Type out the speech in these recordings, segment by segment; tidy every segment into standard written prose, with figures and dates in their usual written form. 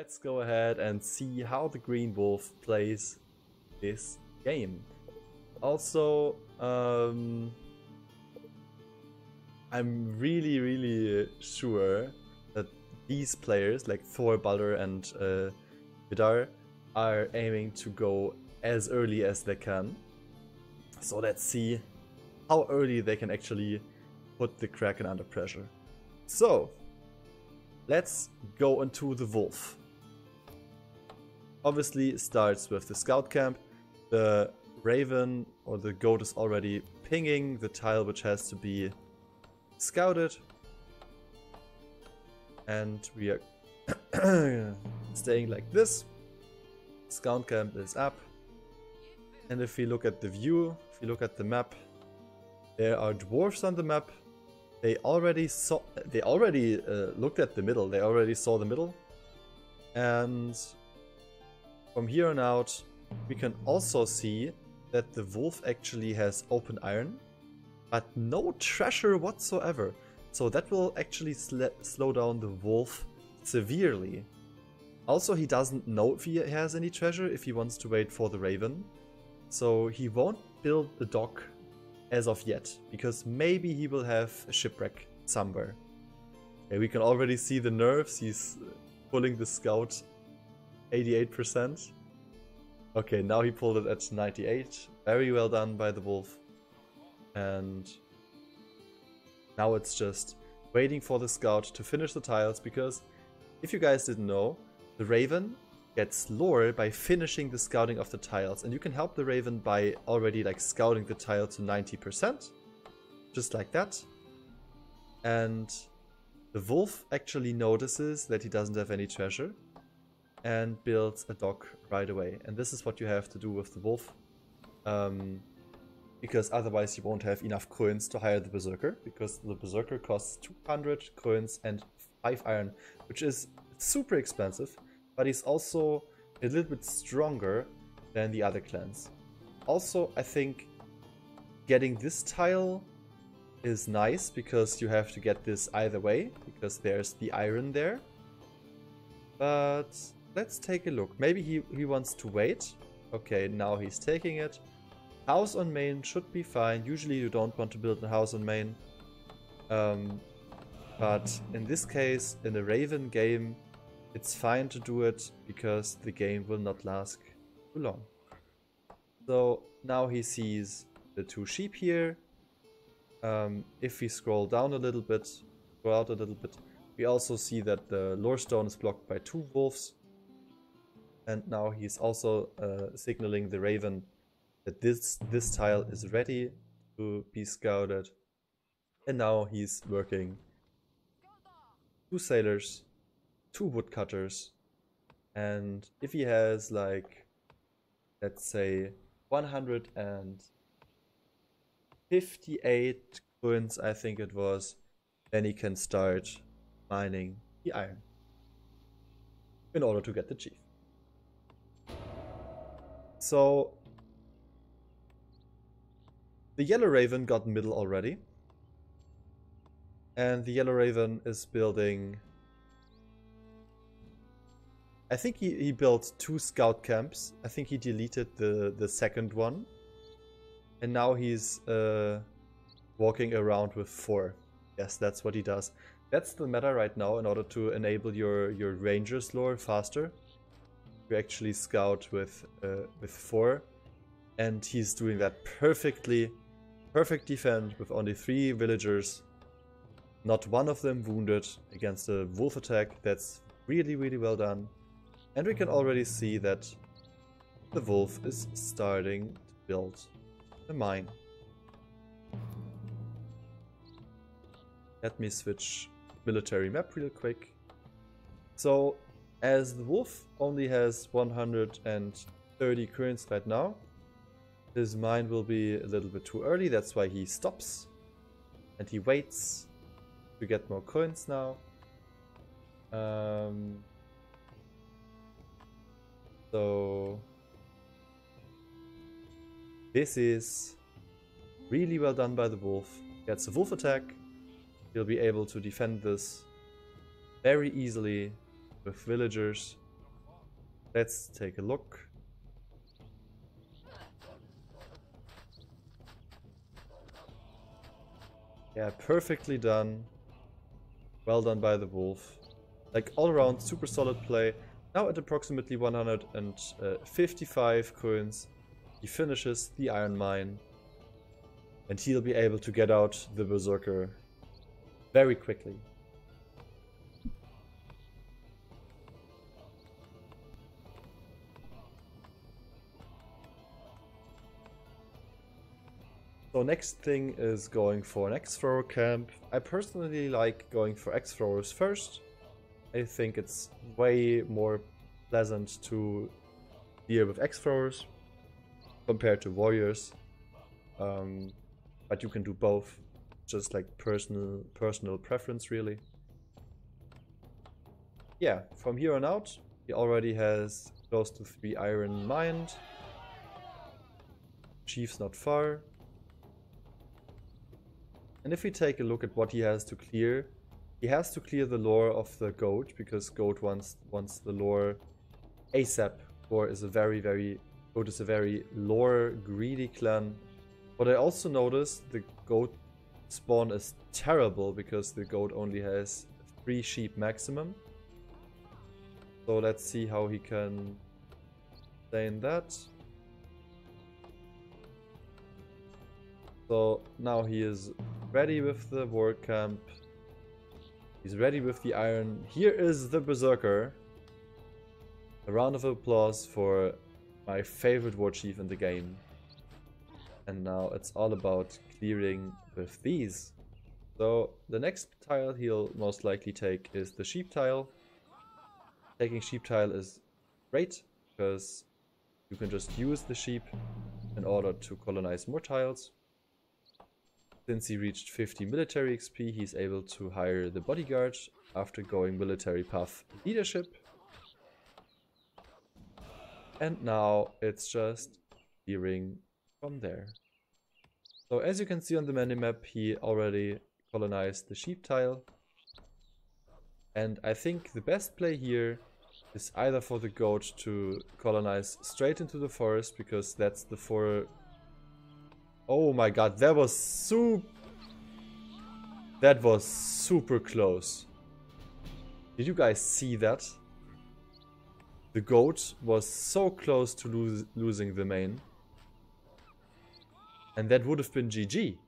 let's go ahead and see how the Green Wolf plays this game. Also, I'm really sure that these players, like Thor, Baldur, and Vidar, are aiming to go as early as they can. So let's see how early they can actually put the Kraken under pressure. So, let's go into the Wolf. Obviously, it starts with the scout camp. The Raven or the goat is already pinging the tile which has to be scouted. And we are staying like this. Scout camp is up. And if we look at the view, if you look at the map, there are dwarves on the map. They already looked at the middle. They already saw the middle. And from here on out, we can also see that the wolf actually has open iron, but no treasure whatsoever. So that will actually slow down the wolf severely. Also, he doesn't know if he has any treasure if he wants to wait for the raven. So he won't build a dock as of yet, because maybe he will have a shipwreck somewhere. Okay, we can already see the nerves. He's pulling the scout 88%. Okay, now he pulled it at 98. Very well done by the wolf. And now it's just waiting for the scout to finish the tiles, because if you guys didn't know, the raven gets lore by finishing the scouting of the tiles, and you can help the raven by already like scouting the tile to 90%, just like that. And the wolf actually notices that he doesn't have any treasure and builds a dock right away. And this is what you have to do with the wolf, because otherwise you won't have enough coins to hire the berserker, because the berserker costs 200 coins and 5 iron, which is super expensive. But he's also a little bit stronger than the other clans. Also, I think getting this tile is nice, because you have to get this either way, because there's the iron there. But let's take a look. Maybe he wants to wait. Okay, now he's taking it. House on main should be fine. Usually you don't want to build a house on main. But in this case, in a Raven game, it's fine to do it, because the game will not last too long. So now he sees the 2 sheep here. If we scroll down a little bit, go out a little bit, we also see that the lore stone is blocked by 2 wolves. And now he's also signaling the raven that this tile is ready to be scouted. And now he's working 2 sailors, 2 woodcutters, and if he has like, let's say 158 coins, I think it was, then he can start mining the iron in order to get the chief. So the yellow raven got middle already, and the yellow raven is building, I think he built 2 scout camps. I think he deleted the second one. And now he's walking around with 4. Yes, that's what he does. That's the meta right now in order to enable your rangers lore faster. You actually scout with 4. And he's doing that perfectly. Perfect defense with only 3 villagers. Not one of them wounded against a wolf attack. That's really well done. And we can already see that the wolf is starting to build a mine. Let me switch military map real quick. So, as the wolf only has 130 coins right now, his mine will be a little bit too early. That's why he stops and he waits to get more coins now. So this is really well done by the wolf. Gets a wolf attack. He'll be able to defend this very easily with villagers Let's take a look. Yeah, perfectly done. Well done by the wolf. Like all around, super solid play. Now at approximately 155 coins, he finishes the iron mine. And he'll be able to get out the berserker very quickly. So next thing is going for an X-Thrower camp. I personally like going for X-Throwers first. I think it's way more pleasant to deal with X-Throwers compared to warriors. But you can do both, just like personal preference really. Yeah, from here on out, he already has close to 3 iron mined. Chief's not far. And if we take a look at what he has to clear, he has to clear the lore of the goat, because goat wants the lore ASAP. Goat is a very lore greedy clan. What I also noticed, the goat spawn is terrible because the goat only has 3 sheep maximum. So let's see how he can sustain that. So now he is ready with the war camp. He's ready with the iron. Here is the berserker. A round of applause for my favorite war chief in the game. And now it's all about clearing with these. So the next tile he'll most likely take is the sheep tile. Taking sheep tile is great because you can just use the sheep in order to colonize more tiles. Since he reached 50 military XP, he's able to hire the bodyguard after going military path leadership. And now it's just clearing from there. So as you can see on the minimap, he already colonized the sheep tile. And I think the best play here is either for the goat to colonize straight into the forest, because that's the Oh my god, that was super close. Did you guys see that? The goat was so close to losing the main. And that would have been GG.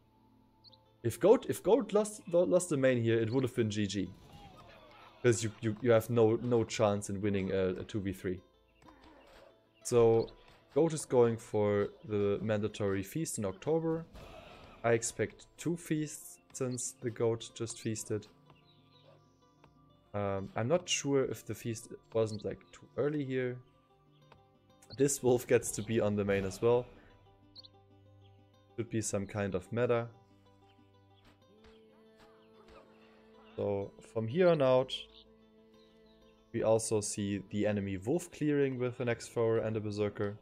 If goat lost the main here, it would have been GG. Because you have no chance in winning a 2v3. So goat is going for the mandatory feast in October. I expect 2 feasts since the goat just feasted. I'm not sure if the feast wasn't like too early here. This wolf gets to be on the main as well. Should be some kind of meta. So from here on out, we also see the enemy wolf clearing with an X-Thrower and a berserker.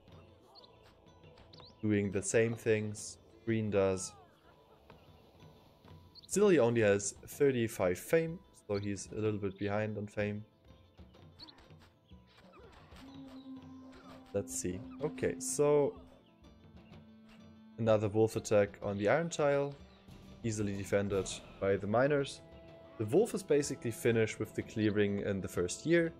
Doing the same things green does. Still, he only has 35 fame, so he's a little bit behind on fame. Let's see. Okay, so another wolf attack on the iron tile, easily defended by the miners. The wolf is basically finished with the clearing in the first year.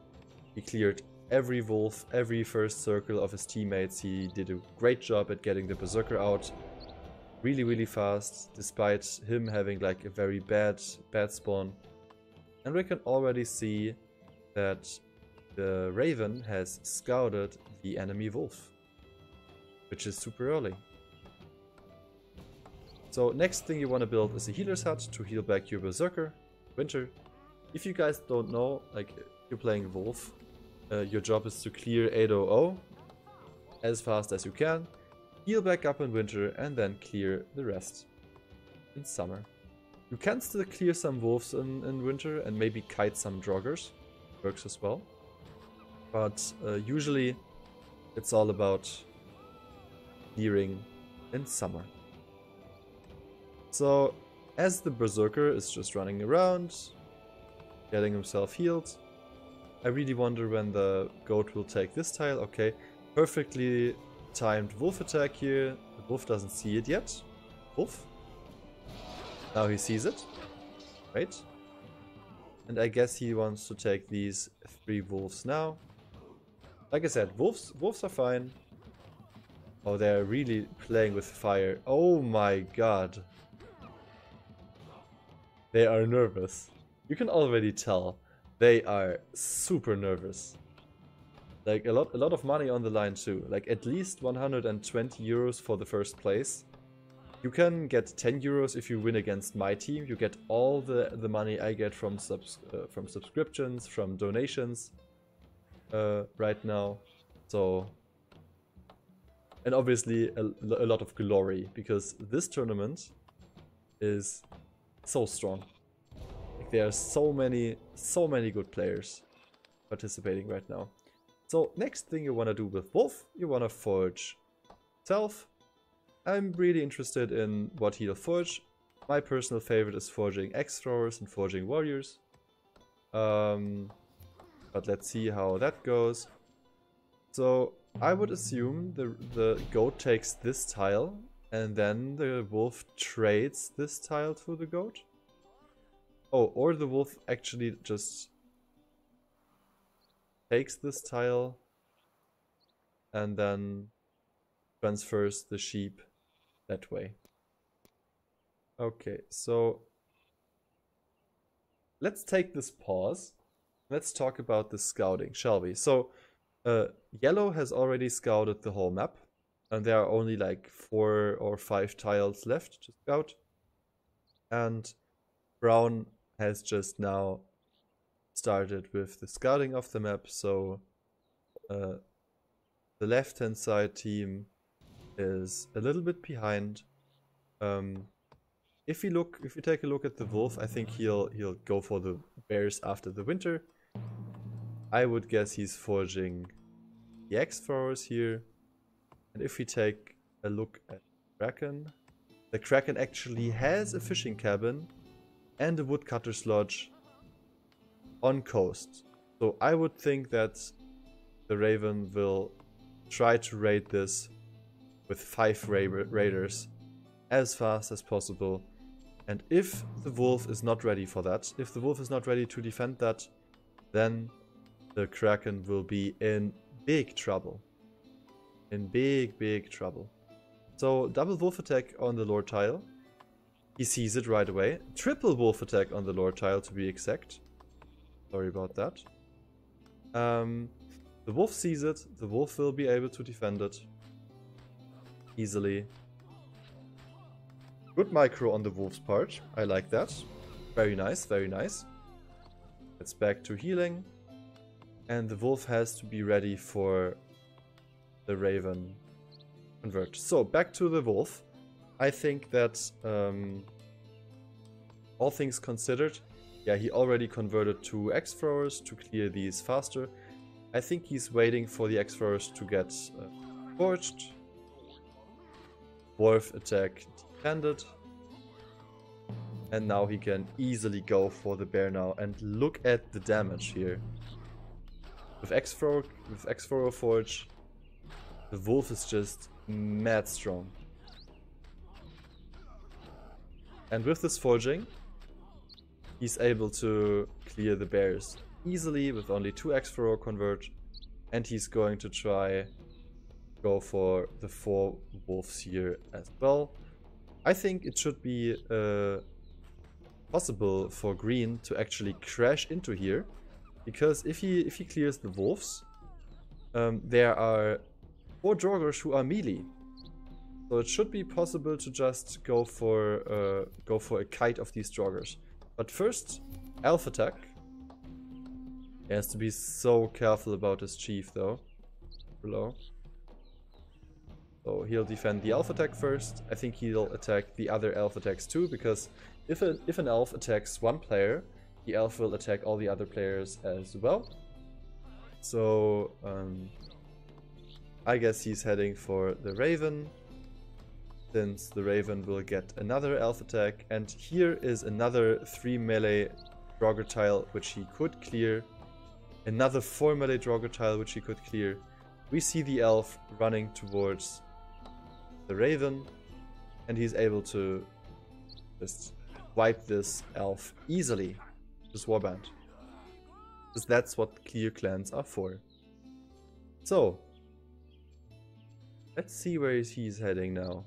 He cleared every wolf, every first circle of his teammates. He did a great job at getting the berserker out really fast, despite him having like a very bad spawn. And we can already see that the raven has scouted the enemy wolf, which is super early. So next thing you want to build is a healer's hut to heal back your berserker. Winter. If you guys don't know, like you're playing wolf, your job is to clear 800 as fast as you can, heal back up in winter, and then clear the rest in summer. You can still clear some wolves in winter and maybe kite some droggers, works as well. But usually it's all about clearing in summer. So as the berserker is just running around, getting himself healed, I really wonder when the goat will take this tile. Okay, perfectly timed wolf attack here. The wolf doesn't see it yet. Wolf. Now he sees it. Right. And I guess he wants to take these 3 wolves now. Like I said, wolves are fine. Oh, they're really playing with fire. Oh my god. They are nervous. You can already tell. They are super nervous. Like a lot of money on the line too. Like at least 120 euros for the first place. You can get 10 euros if you win against my team. You get all the money I get from subscriptions, from donations right now. So, and obviously a lot of glory, because this tournament is so strong. Like there are so many good players participating right now. So next thing you want to do with Wolf, you want to forge self. I'm really interested in what he'll forge. My personal favorite is forging X throwers and forging warriors. But let's see how that goes. So I would assume the goat takes this tile and then the wolf trades this tile to the goat. Oh, or the wolf actually just takes this tile and then transfers the sheep that way. Okay, so let's take this pause. Let's talk about the scouting, shall we? So yellow has already scouted the whole map, and there are only like 4 or 5 tiles left to scout. And brown has just now started with the scouting of the map, so the left-hand side team is a little bit behind. If you take a look at the wolf, I think he'll go for the bears after the winter. I would guess he's forging the X throwers here. And if we take a look at Kraken, the Kraken actually has a fishing cabin and a woodcutter's lodge on coast. So I would think that the Raven will try to raid this with 5 raiders as fast as possible. And if the wolf is not ready for that, if the wolf is not ready to defend that, then the Kraken will be in big trouble. In big trouble. So double wolf attack on the lore tile. He sees it right away. Triple wolf attack on the lore tile to be exact. Sorry about that. The wolf sees it. The wolf will be able to defend it easily. Good micro on the wolf's part. I like that. Very nice, very nice. It's back to healing. And the wolf has to be ready for the Raven convert. So back to the wolf. I think that all things considered, yeah, he already converted 2 X throwers to clear these faster. I think he's waiting for the X throwers to get forged. Wolf attack defended. And now he can easily go for the bear now. And look at the damage here. With X thrower forge, the wolf is just mad strong. And with this forging, he's able to clear the bears easily with only 2 X thrower convert. And he's going to try go for the 4 wolves here as well. I think it should be possible for green to actually crash into here, because if he clears the wolves, there are 4 Jorgers who are melee. So it should be possible to just go for a kite of these Jorgers. But first, elf attack. He has to be so careful about his chief though. Below. So he'll defend the elf attack first. I think he'll attack the other elf attacks too, because if an elf attacks one player, the elf will attack all the other players as well. So I guess he's heading for the Raven, since the Raven will get another elf attack. And here is another 3 melee Draugr tile which he could clear. Another 4 melee Draugr tile which he could clear. We see the elf running towards the Raven, and he's able to just wipe this elf easily, this warband. Because that's what clear clans are for. So, let's see where he's heading now.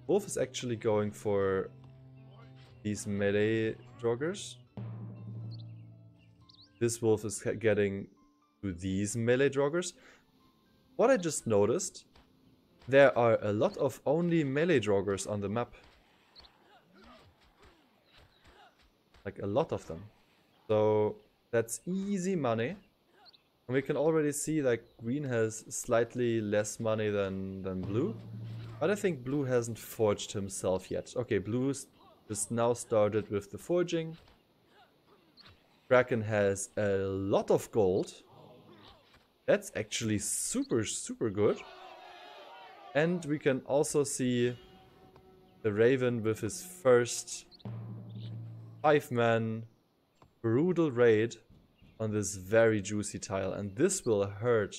Wolf is actually going for these melee Draugrs. This wolf is getting to these melee Draugrs. What I just noticed, there are a lot of only melee Draugrs on the map. Like a lot of them. So that's easy money. And we can already see like green has slightly less money than blue. But I think blue hasn't forged himself yet. Okay, blue just now started with the forging. Kraken has a lot of gold. That's actually super, super good. And we can also see the Raven with his first 5-man brutal raid on this very juicy tile. And this will hurt.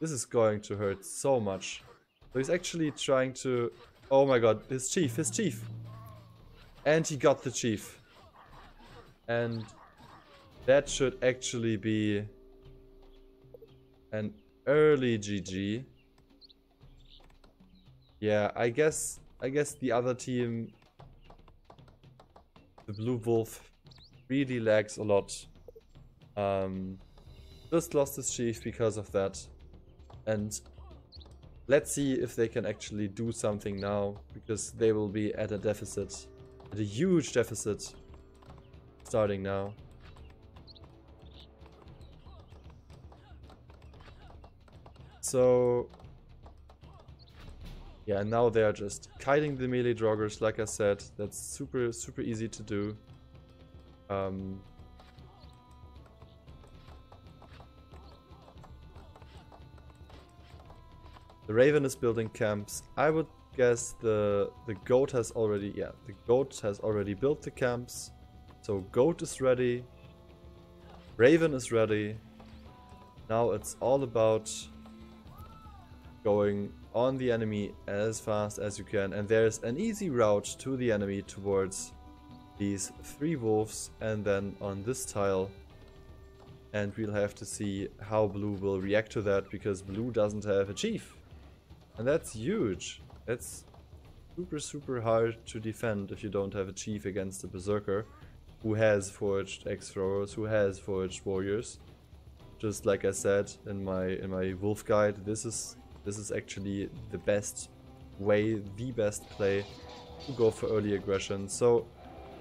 This is going to hurt so much. So he's actually trying to... Oh my god, his chief. And he got the chief. And that should actually be an early GG. Yeah, I guess the other team, the blue wolf, really lags a lot. Just lost his chief because of that. And let's see if they can actually do something now, because they will be at a deficit, at a huge deficit, starting now. So, yeah, now they are just kiting the melee Draugrs, like I said. That's super, super easy to do. The Raven is building camps. I would guess the goat has already, yeah, the goat has already built the camps. So goat is ready. Raven is ready. Now it's all about going on the enemy as fast as you can, and there's an easy route to the enemy towards these 3 wolves and then on this tile, and we'll have to see how blue will react to that, because blue doesn't have a chief, and that's huge. That's super, super hard to defend if you don't have a chief against a berserker who has forged axe throwers, who has forged warriors. Just like I said in my wolf guide, this is actually the best way, the best play to go for early aggression. So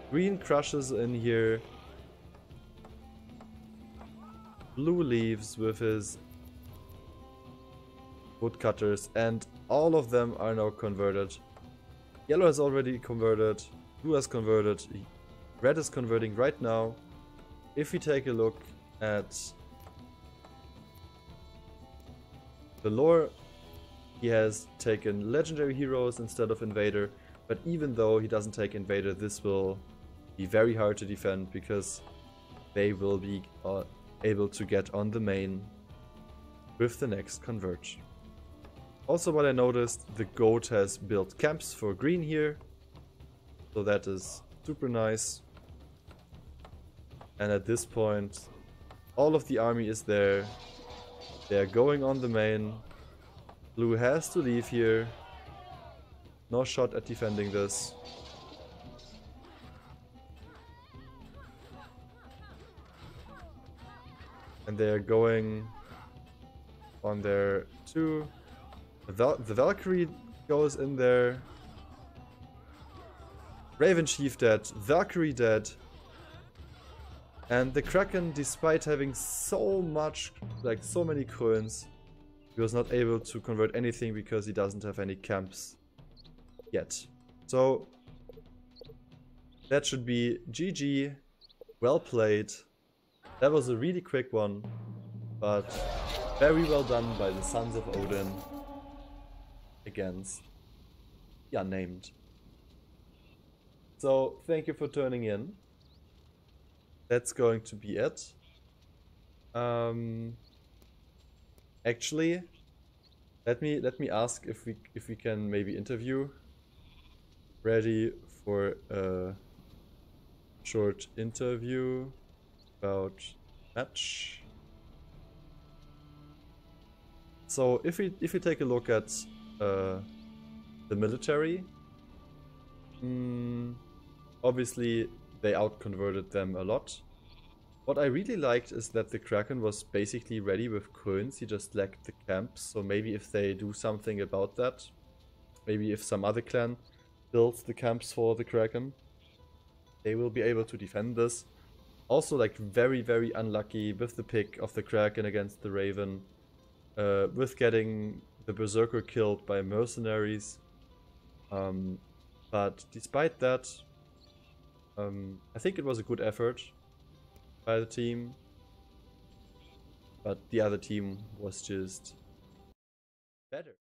green crushes in here. Blue leaves with his woodcutters, and all of them are now converted. Yellow has already converted, blue has converted, red is converting right now. If we take a look at the lore, he has taken legendary heroes instead of invader, but even though he doesn't take invader, this will be very hard to defend, because they will be able to get on the main with the next convert. Also, what I noticed, the goat has built camps for green here, so that is super nice. And at this point, all of the army is there. They're going on the main. Blue has to leave here. No shot at defending this. And they're going on their 2. The Valkyrie goes in there. Raven Chief dead. Valkyrie dead. And the Kraken, despite having so much, like so many coins, he was not able to convert anything because he doesn't have any camps yet. So that should be GG. Well played. That was a really quick one, but very well done by the Sons of Odin against the Unnamed. So thank you for tuning in. That's going to be it. Actually, let me ask if we can maybe interview. Ready for a short interview about match. So if we take a look at the military, obviously they outconverted them a lot. What I really liked is that the Kraken was basically ready with coins, he just lacked the camps, so maybe if they do something about that, maybe if some other clan builds the camps for the Kraken, they will be able to defend this. Also, like, very, very unlucky with the pick of the Kraken against the Raven, with getting the Berserker killed by mercenaries. But despite that, I think it was a good effort by the team. But the other team was just better.